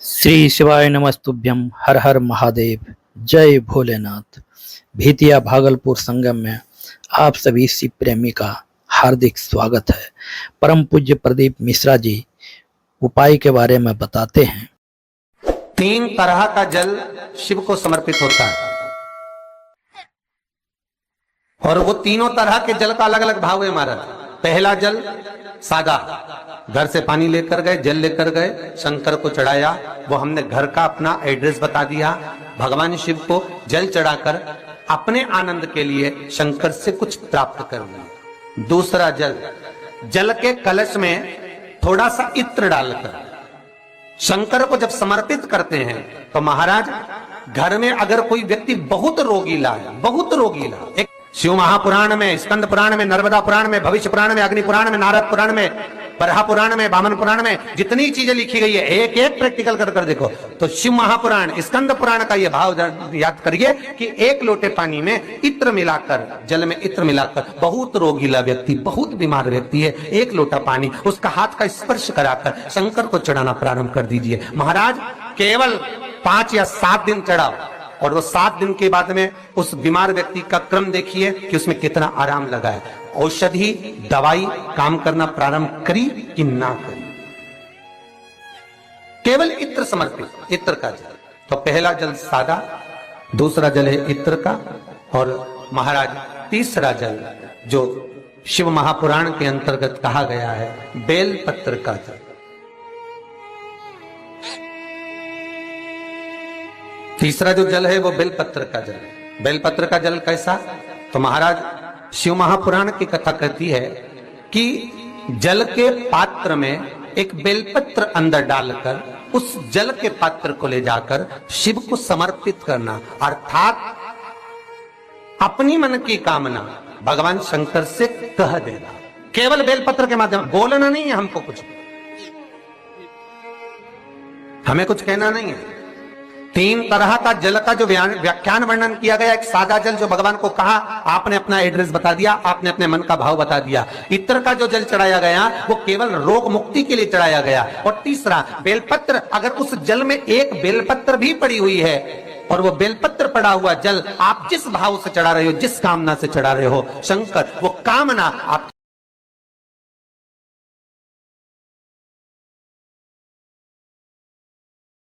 श्री शिवाय नमस्तुभ्यम। हर हर महादेव। जय भोलेनाथ। भीतिया भागलपुर संगम में आप सभी शिव प्रेमी का हार्दिक स्वागत है। परम पूज्य प्रदीप मिश्रा जी उपाय के बारे में बताते हैं। 3 तरह का जल शिव को समर्पित होता है और वो तीनों तरह के जल का अलग अलग भाव है हमारा। पहला जल सादा, घर से पानी लेकर गए, जल लेकर गए, शंकर को चढ़ाया, वो हमने घर का अपना एड्रेस बता दिया, भगवान शिव को जल चढ़ाकर अपने आनंद के लिए शंकर से कुछ प्राप्त कर लिया। दूसरा जल, जल के कलश में थोड़ा सा इत्र डालकर शंकर को जब समर्पित करते हैं तो महाराज घर में अगर कोई व्यक्ति बहुत रोगीला है, बहुत रोगीला, एक शिव महापुराण में, स्कंद पुराण में, नर्मदा पुराण में, भविष्य पुराण में, अग्नि पुराण में, नारद पुराण में, बरहा पुराण में, वामन पुराण में जितनी चीजें लिखी गई है एक एक प्रैक्टिकल कर देखो तो शिव महापुराण, स्कंद पुराण का ये भाव याद करिए कि 1 लोटे पानी में इत्र मिलाकर, जल में इत्र मिलाकर, बहुत रोगीला व्यक्ति, बहुत बीमार व्यक्ति है, 1 लोटा पानी उसका हाथ का स्पर्श कराकर शंकर को चढ़ाना प्रारंभ कर दीजिए। महाराज केवल 5 या 7 दिन चढ़ाओ और वो 7 दिन के बाद में उस बीमार व्यक्ति का क्रम देखिए कि उसमें कितना आराम लगा है। औषधि दवाई काम करना प्रारंभ करी कि ना करी। केवल इत्र समर्पित, इत्र का जल। तो पहला जल सादा, दूसरा जल है इत्र का, और महाराज तीसरा जल जो शिव महापुराण के अंतर्गत कहा गया है बेलपत्र का जल। तीसरा जो जल है वो बेलपत्र का जल है। बेलपत्र का जल कैसा? तो महाराज शिव महापुराण की कथा कहती है कि जल के पात्र में एक बेलपत्र अंदर डालकर उस जल के पात्र को ले जाकर शिव को समर्पित करना, अर्थात अपनी मन की कामना भगवान शंकर से कह देना। केवल बेलपत्र के माध्यम, बोलना नहीं है हमको, कुछ हमें कुछ कहना नहीं है। 3 तरह का जल का जो व्याख्यान वर्णन किया गया, एक सादा जल जो भगवान को कहा, आपने अपना एड्रेस बता दिया, आपने अपने मन का भाव बता दिया। इत्र का जो जल चढ़ाया गया वो केवल रोग मुक्ति के लिए चढ़ाया गया। और तीसरा बेलपत्र, अगर उस जल में एक बेलपत्र भी पड़ी हुई है और वो बेलपत्र पड़ा हुआ जल आप जिस भाव से चढ़ा रहे हो, जिस कामना से चढ़ा रहे हो, शंकर वो कामना आप